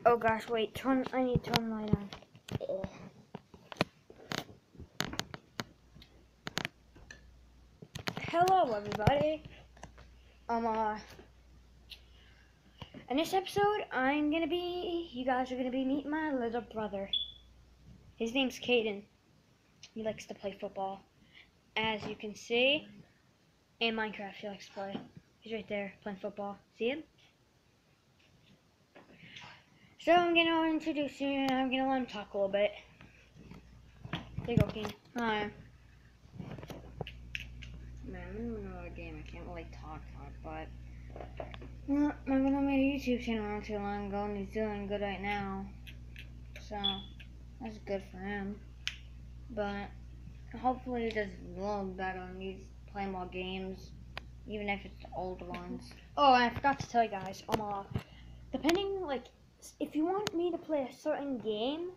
Oh gosh, wait, I need to turn the light on. Hello everybody. In this episode, you guys are gonna be meeting my little brother. His name's Caden. He likes to play football. As you can see, in Minecraft he likes to play. He's right there, playing football. See him? So I'm gonna introduce you and I'm gonna let him talk a little bit. There you go, Caden. Hi. Man, I'm in another game. I can't really talk, but well, my brother made a YouTube channel not too long ago, and he's doing good right now. So that's good for him. But hopefully he does a little better and he's playing more games, even if it's the old ones. Oh, and I forgot to tell you guys. Depending, like, if you want me to play a certain game,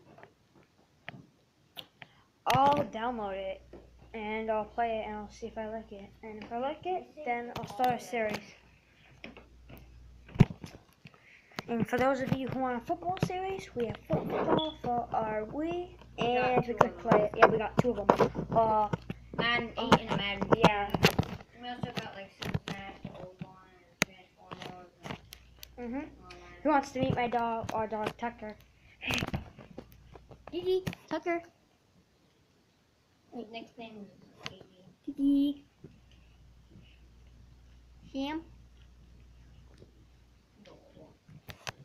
I'll download it. And I'll play it and I'll see if I like it. And if I like it, then I'll start a series. And for those of you who want a football series, we have football for our Wii. And we could play it. Yeah, we got 2 of them. Madden 8 and Madden 10. Yeah. We also got like Super Smash, the old one, and Transformers. Who wants to meet my dog, our dog Tucker? Gigi, Tucker. Wait, next thing is Gigi. Gigi. See him?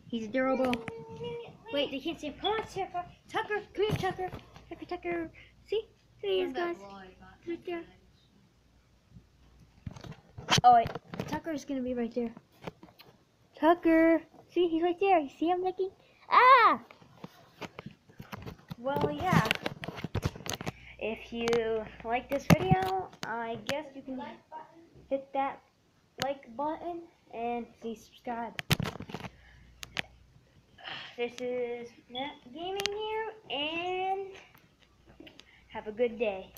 He's adorable. Wait, they can't see him. Come on, Tucker. Tucker, come here, Tucker. Tucker. See? There he is, guys. Right there. Oh, wait. Tucker's gonna be right there. Tucker. See, he's right there. You see him looking? Ah! Well, yeah. If you like this video, I guess you can hit that like button and please subscribe. This is Net Gaming here, and have a good day.